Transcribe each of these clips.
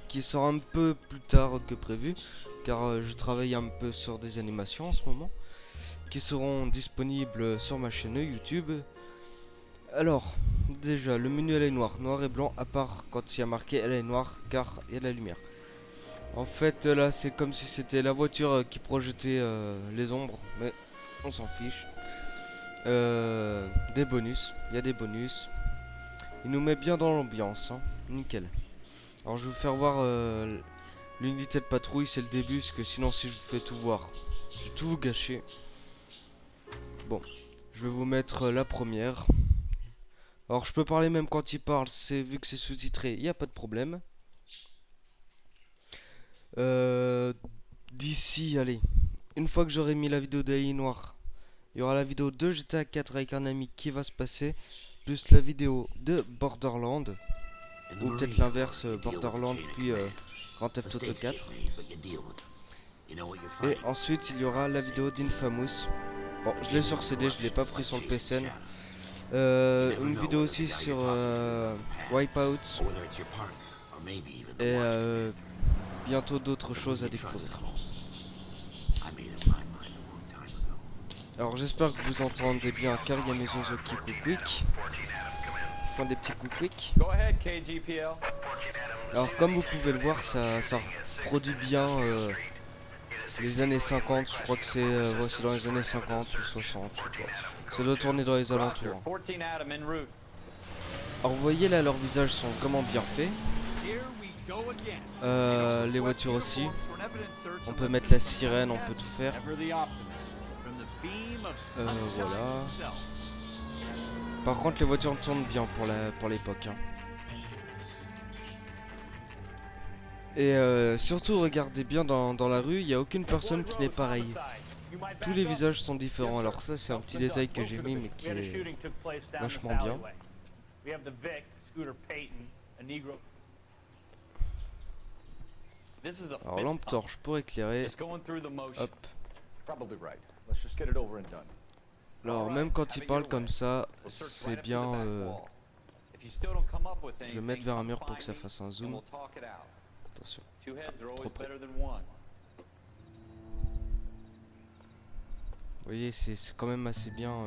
qui sort un peu plus tard que prévu, car je travaille un peu sur des animations en ce moment, qui seront disponibles sur ma chaîne YouTube. Alors, déjà, le menu elle est noir et blanc, à part quand il y a marqué elle est noire, car il y a de la lumière. En fait, là, c'est comme si c'était la voiture qui projetait les ombres, mais on s'en fiche. Des bonus, il y a des bonus. Il nous met bien dans l'ambiance, hein. Nickel. Alors, je vais vous faire voir l'unité de patrouille, c'est le début, parce que sinon, si je vous fais tout voir, je vais tout vous gâcher. Bon, je vais vous mettre la première. Alors, je peux parler même quand il parle, c'est vu que c'est sous-titré, il n'y a pas de problème. D'ici, allez, une fois que j'aurai mis la vidéo d'AI Noir, il y aura la vidéo de GTA 4 avec un ami qui va se passer, plus la vidéo de Borderland, ou peut-être l'inverse, Borderland puis Grand Theft Auto 4. Et ensuite il y aura la vidéo d'Infamous. Bon, je l'ai sur CD, je l'ai pas pris sur le PSN. Une vidéo aussi sur Wipeout. Et bientôt d'autres choses à découvrir. Alors j'espère que vous entendez bien car il y a mes oiseaux qui couquiquent. Ils font des petits couquiques. Alors comme vous pouvez le voir, ça produit bien les années 50, je crois que c'est ouais, dans les années 50 ou 60, je sais pas. Ça doit tourner dans les alentours. Alors vous voyez là, leurs visages sont vraiment bien faits. Les voitures aussi. On peut mettre la sirène, on peut tout faire. Voilà. Par contre les voitures tournent bien pour l'époque. Hein. Et surtout regardez bien dans la rue, il n'y a aucune personne qui n'est pareille. Tous les visages sont différents, alors ça c'est un petit détail que j'ai mis mais qui est vachement bien. Alors lampe torche pour éclairer. Hop. Alors même quand il parle comme ça, c'est bien... je vais mettre vers un mur pour que ça fasse un zoom. Attention, trop près. Vous voyez, c'est quand même assez bien.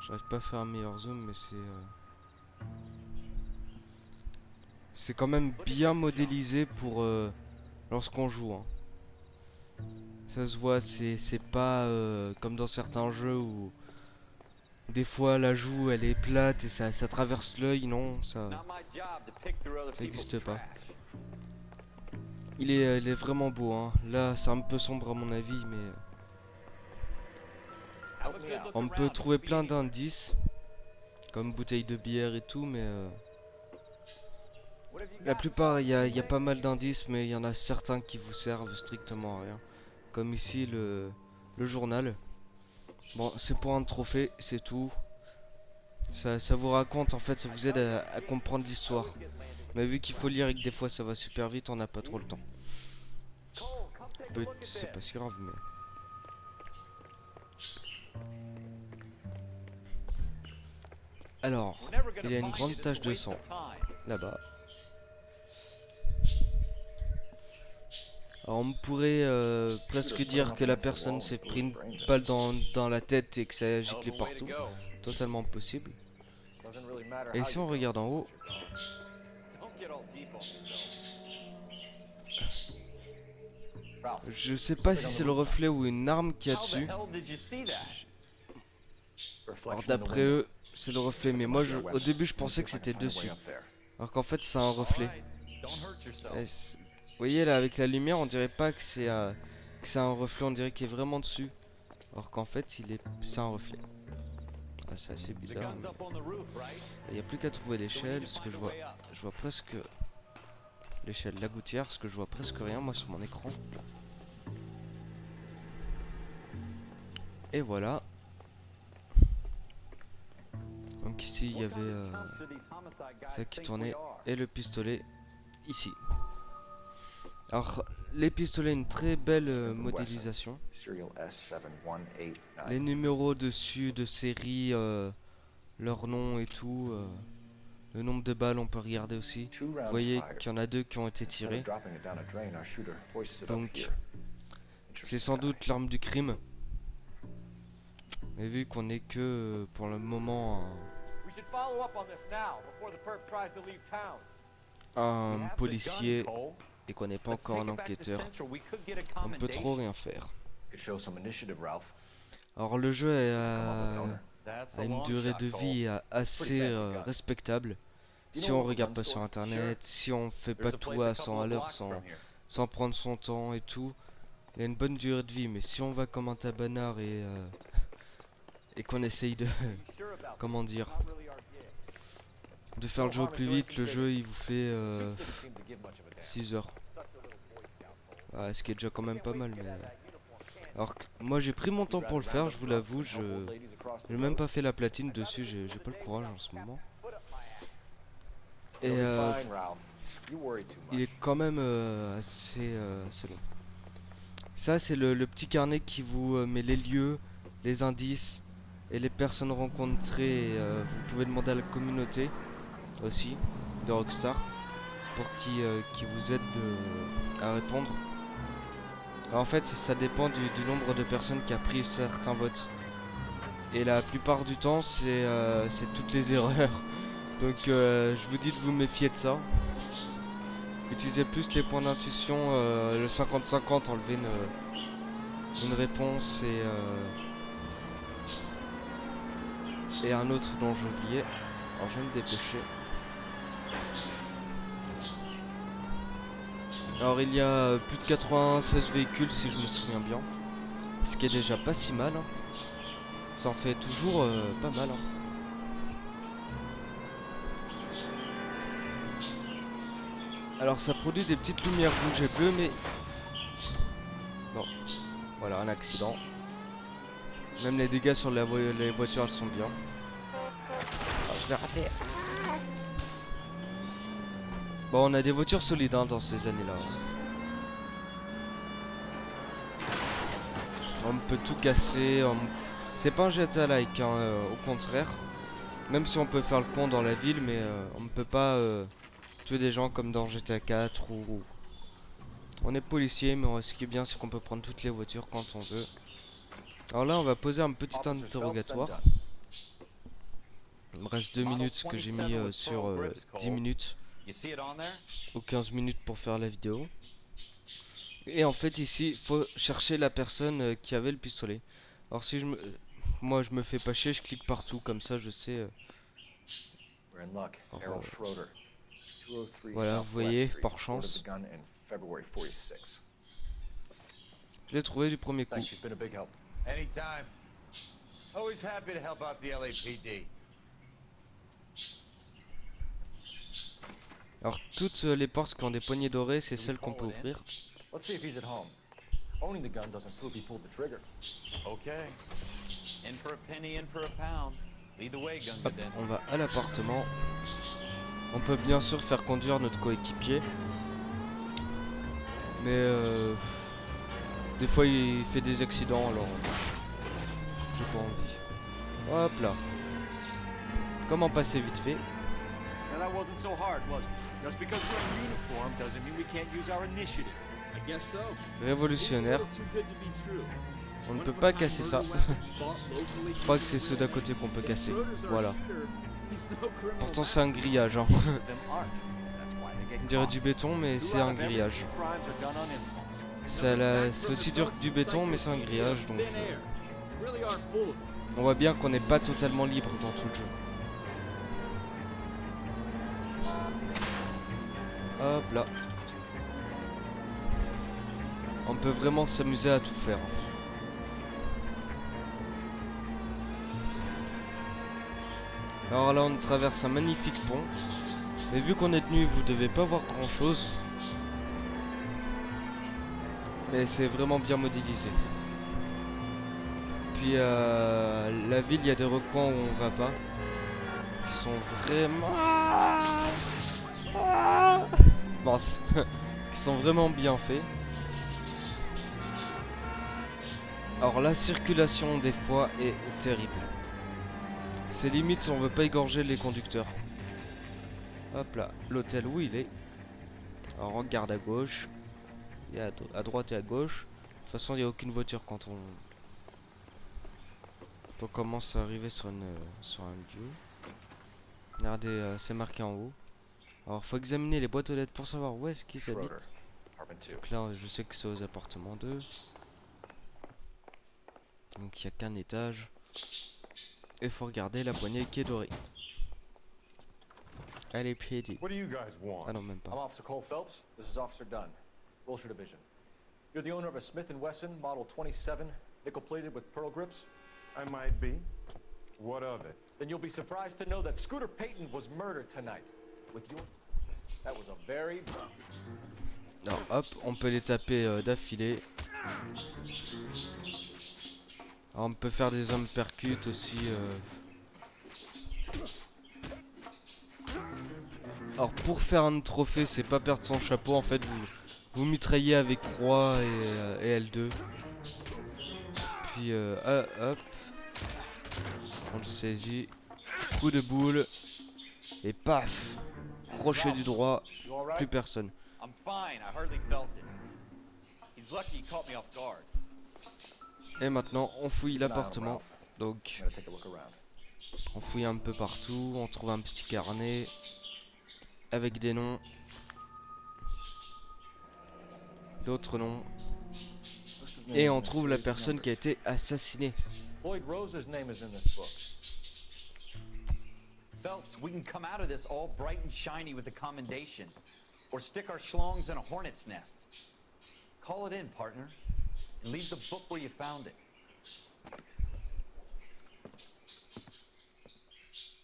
J'arrive pas à faire un meilleur zoom, mais c'est quand même bien modélisé pour lorsqu'on joue. Hein. Ça se voit, c'est pas comme dans certains jeux où des fois la joue elle est plate et ça traverse l'œil. Non, ça n'existe pas. Il est vraiment beau. Hein. Là, c'est un peu sombre à mon avis, mais on peut trouver plein d'indices, comme bouteilles de bière et tout, mais la plupart, il y a pas mal d'indices, mais il y en a certains qui vous servent strictement à rien. Comme ici, le journal. Bon, c'est pour un trophée, c'est tout. Ça vous raconte, en fait, ça vous aide à comprendre l'histoire. Mais vu qu'il faut lire et que des fois ça va super vite, on n'a pas trop le temps. C'est pas si grave, mais... Alors, il y a une grande tache de sang, là-bas. Alors on pourrait presque dire que la personne s'est pris une balle dans la tête et que ça a giclé partout. Totalement possible. Et si on regarde en haut... Je sais pas si c'est le reflet ou une arme qu'il y a dessus. Alors d'après eux, c'est le reflet, mais moi au début je pensais que c'était dessus. Alors qu'en fait c'est un reflet. Vous voyez là avec la lumière on dirait pas que c'est un reflet, on dirait qu'il est vraiment dessus. Alors qu'en fait c'est un reflet. Ah, c'est assez bizarre. Il n'y a plus qu'à trouver l'échelle, ce que je vois presque... L'échelle, la gouttière, ce que je vois presque rien moi sur mon écran. Et voilà. Donc ici il y avait ça qui tournait et le pistolet ici. Alors les pistolets, une très belle modélisation. Les numéros dessus de série, leur nom et tout. Le nombre de balles, on peut regarder aussi. Vous voyez qu'il y en a 2 qui ont été tirées. Donc, c'est sans doute l'arme du crime. Mais vu qu'on est que pour le moment un policier et qu'on n'est pas encore un enquêteur, on ne peut trop rien faire. Alors le jeu a une durée de vie assez respectable. Si on regarde pas sur internet, si on fait pas tout à 100 à l'heure sans prendre son temps et tout, il y a une bonne durée de vie. Mais si on va comme un tabanard et qu'on essaye de comment dire, de faire le jeu au plus vite, le jeu il vous fait 6 heures. Ouais, ce qui est déjà quand même pas mal. Mais... alors moi j'ai pris mon temps pour le faire, je vous l'avoue, j'ai même pas fait la platine dessus, j'ai pas le courage en ce moment. Et il est quand même assez long. Ça c'est le petit carnet qui vous met les lieux, les indices et les personnes rencontrées. Vous pouvez demander à la communauté aussi de Rockstar pour qui vous aide à répondre. Alors en fait ça dépend du nombre de personnes qui a pris certains votes. Et la plupart du temps c'est toutes les erreurs. Donc je vous dis de vous méfier de ça. Utilisez plus les points d'intuition, le 50-50, enlever une réponse et un autre dont j'ai oublié. Alors je vais me dépêcher. Alors il y a plus de 96 véhicules si je me souviens bien. Ce qui est déjà pas si mal. Hein. Ça en fait toujours pas mal. Hein. Alors ça produit des petites lumières rouges et bleues mais... bon, voilà un accident. Même les dégâts sur les voitures elles sont bien. Oh, je vais rater. Bon on a des voitures solides hein, dans ces années là. On peut tout casser. C'est pas un GTA-like hein, au contraire. Même si on peut faire le pont dans la ville mais on ne peut pas... tuer des gens comme dans GTA 4 ou... on est policier mais ce qui est bien c'est qu'on peut prendre toutes les voitures quand on veut. Alors là on va poser un petit interrogatoire. Il me reste 2 minutes ce que j'ai mis sur 10 minutes ou 15 minutes pour faire la vidéo. Et en fait ici il faut chercher la personne qui avait le pistolet. Alors si moi je me fais pas chier, je clique partout comme ça je sais. Voilà, vous voyez, par chance. Je l'ai trouvé du premier coup. Alors toutes les portes qui ont des poignées dorées, c'est celles qu'on peut ouvrir. Hop, on va à l'appartement. On peut bien sûr faire conduire notre coéquipier. Mais des fois il fait des accidents alors j'ai pas envie. Hop là. Comment passer vite fait. Révolutionnaire. On ne peut pas casser ça. Je crois que c'est ceux d'à côté qu'on peut casser. Voilà. Pourtant c'est un grillage hein. On dirait du béton mais c'est un grillage. C'est aussi dur que du béton mais c'est un grillage donc on voit bien qu'on n'est pas totalement libre dans tout le jeu. Hop là. On peut vraiment s'amuser à tout faire. Alors là on traverse un magnifique pont. Mais vu qu'on est tenu, vous devez pas voir grand chose. Mais c'est vraiment bien modélisé. Puis la ville, il y a des recoins où on va pas. Qui sont vraiment... mince. Qui sont vraiment bien faits. Alors la circulation des fois est terrible. C'est limite si on veut pas égorger les conducteurs. Hop là, l'hôtel où il est. Alors on regarde à gauche. Et à droite et à gauche. De toute façon, il n'y a aucune voiture quand on commence à arriver sur un lieu. Regardez, c'est marqué en haut. Alors faut examiner les boîtes aux lettres pour savoir où est-ce qu'ils habitent. Donc là, je sais que c'est aux appartements 2. Donc il n'y a qu'un étage. Et faut regarder la poignée qui est dorée. Elle est PD. Ah non, même pas. I'm Officer Cole Phelps. This is Officer Dunn, Wilshire Division. You're the owner of a Smith & Wesson Model 27, nickel-plated with pearl grips? I might be. What of it? Then you'll be surprised to know that Scooter Payton was murdered tonight. With your... That was a very... Alors hop, on peut les taper d'affilée. Alors on peut faire des hommes percutes aussi. Alors pour faire un trophée, c'est pas perdre son chapeau. En fait, vous mitraillez avec croix et L2. Puis hop, on le saisit. Coup de boule. Et paf, crochet du droit. Plus personne. I'm fine, I hardly felt it. He's lucky he caught me off guard. Et maintenant, on fouille l'appartement. Donc, on fouille un peu partout. On trouve un petit carnet avec des noms, d'autres noms, et on trouve la personne qui a été assassinée. Floyd Rose's name is in this book. Phelps, we can come out of this all bright and shiny with a commendation. Or stick our schlongs in a hornet's nest. Call it in, partner. And leave the book where you found it.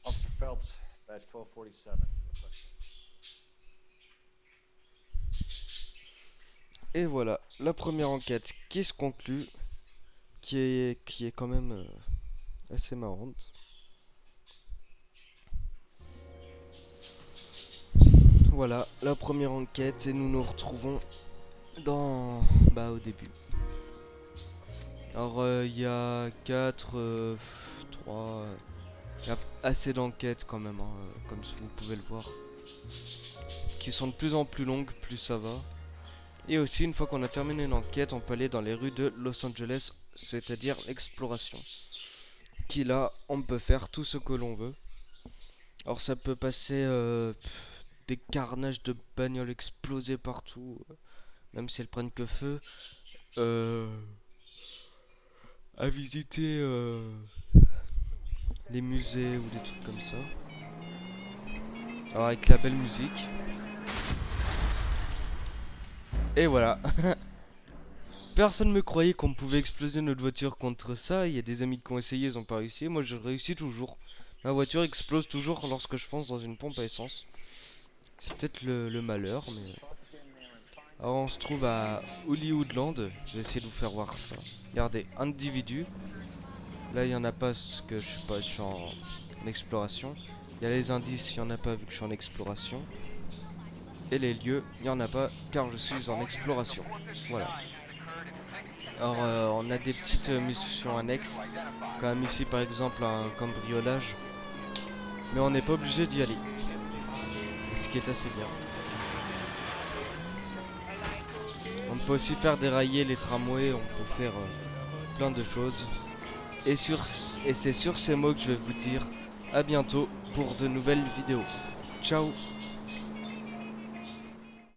Officer Phelps, badge 1247. Et voilà, la première enquête qui se conclut, qui est quand même assez marrante. Voilà, la première enquête, et nous nous retrouvons au début. Alors il y a 3, il y a assez d'enquêtes quand même, comme vous pouvez le voir, qui sont de plus en plus longues, plus ça va. Et aussi, une fois qu'on a terminé une enquête, on peut aller dans les rues de Los Angeles, c'est-à-dire l'exploration. Qui là, on peut faire tout ce que l'on veut. Alors ça peut passer des carnages de bagnoles explosées partout, même si elles prennent que feu. À visiter les musées ou des trucs comme ça. Alors avec la belle musique. Et voilà. Personne me croyait qu'on pouvait exploser notre voiture contre ça. Il y a des amis qui ont essayé, ils ont pas réussi. Moi je réussis toujours. Ma voiture explose toujours lorsque je fonce dans une pompe à essence. C'est peut-être le malheur, mais... Alors on se trouve à Hollywoodland. Je vais essayer de vous faire voir ça. Regardez, individu. Là il y en a pas parce que je sais pas, je suis en exploration. Il y a les indices, il y en a pas vu que je suis en exploration. Et les lieux, il n'y en a pas car je suis en exploration. Voilà. Alors on a des petites missions annexes. Comme ici par exemple un cambriolage. Mais on n'est pas obligé d'y aller. Ce qui est assez bien. On peut aussi faire dérailler les tramways. On peut faire plein de choses. Et c'est sur ces mots que je vais vous dire à bientôt pour de nouvelles vidéos. Ciao.